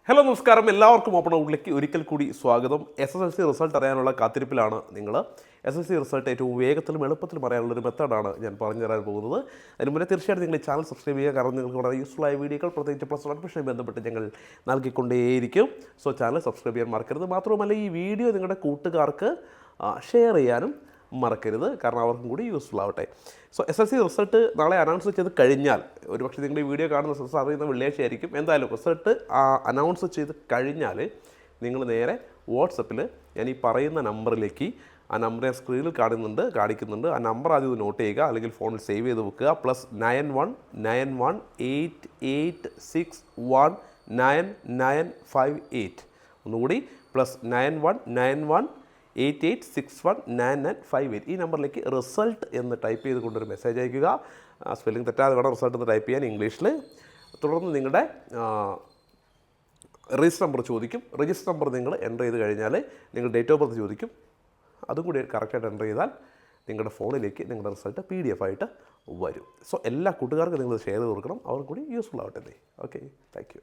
Hello നമസ്കാരം, എല്ലാവർക്കും open ഔട്ടിലേക്ക് ഒരിക്കൽ കൂടി സ്വാഗതം. SSLC റിസൾട്ട് അറിയാനുള്ള കാത്തിരിപ്പിലാണ് നിങ്ങൾ. SSLC റിസൾട്ട് ഏറ്റവും വേഗത്തിലും എളുപ്പത്തിലും അറിയാനുള്ളൊരു മെത്തേഡാണ് ഞാൻ പറഞ്ഞു തരാൻ പോകുന്നത്. അതിന് മുന്നേ തീർച്ചയായിട്ടും നിങ്ങൾ ഈ ചാനൽ സബ്സ്ക്രൈബ് ചെയ്യുക, കാരണം നിങ്ങൾക്ക് വളരെ യൂസ്ഫുൾ ആയ വീഡിയോകൾ പ്രത്യേകിച്ച് പ്ലസ് വൺ അഡ്മിഷനുമായി ബന്ധപ്പെട്ട് ഞങ്ങൾ നൽകിക്കൊണ്ടേയിരിക്കും. സോ ചാനൽ സബ്സ്ക്രൈബ് ചെയ്യാൻ മറക്കരുത്. മാത്രവുമല്ല ഈ വീഡിയോ നിങ്ങളുടെ കൂട്ടുകാർക്ക് ഷെയർ ചെയ്യാനും മറക്കരുത്, കാരണം അവർക്കും കൂടി യൂസ്ഫുൾ ആവട്ടെ. സോ SSLC റിസൾട്ട് നാളെ അനൗൺസ് ചെയ്ത് കഴിഞ്ഞാൽ, ഒരുപക്ഷെ നിങ്ങൾ ഈ വീഡിയോ കാണുന്ന റിസൾട്ട് അറിയുന്ന വെള്ളിയാഴ്ച ആയിരിക്കും. എന്തായാലും റിസൾട്ട് അനൗൺസ് ചെയ്ത് കഴിഞ്ഞാൽ നിങ്ങൾ നേരെ വാട്സപ്പിൽ ഞാൻ ഈ പറയുന്ന നമ്പറിലേക്ക്, ആ നമ്പർ ഞാൻ സ്ക്രീനിൽ കാണിക്കുന്നുണ്ട്, ആ നമ്പർ ആദ്യം ഇത് നോട്ട് ചെയ്യുക, അല്ലെങ്കിൽ ഫോണിൽ സേവ് ചെയ്ത് വെക്കുക. +919186199958. ഒന്നുകൂടി +919188619958. ഈ നമ്പറിലേക്ക് റിസൾട്ട് എന്ന് ടൈപ്പ് ചെയ്തുകൊണ്ടൊരു മെസ്സേജ് അയക്കുക. സ്പെല്ലിംഗ് തെറ്റാതെ വേണം റിസൾട്ട് എന്ന് ടൈപ്പ് ചെയ്യാൻ ഇംഗ്ലീഷിൽ. തുടർന്ന് നിങ്ങളുടെ രജിസ്റ്റർ നമ്പർ ചോദിക്കും. രജിസ്റ്റർ നമ്പർ നിങ്ങൾ എൻ്റർ ചെയ്ത് കഴിഞ്ഞാൽ നിങ്ങൾ ഡേറ്റ് ഓഫ് ബർത്ത് ചോദിക്കും. അതും കൂടി കറക്റ്റായിട്ട് എൻ്റർ ചെയ്താൽ നിങ്ങളുടെ ഫോണിലേക്ക് നിങ്ങളുടെ റിസൾട്ട് PDF ആയിട്ട് വരും. സോ എല്ലാ കൂട്ടുകാർക്കും നിങ്ങൾ ഷെയർ ചെയ്ത് കൊടുക്കണം, അവർക്ക് കൂടി യൂസ്ഫുൾ ആവട്ടെ. Okay, thank you.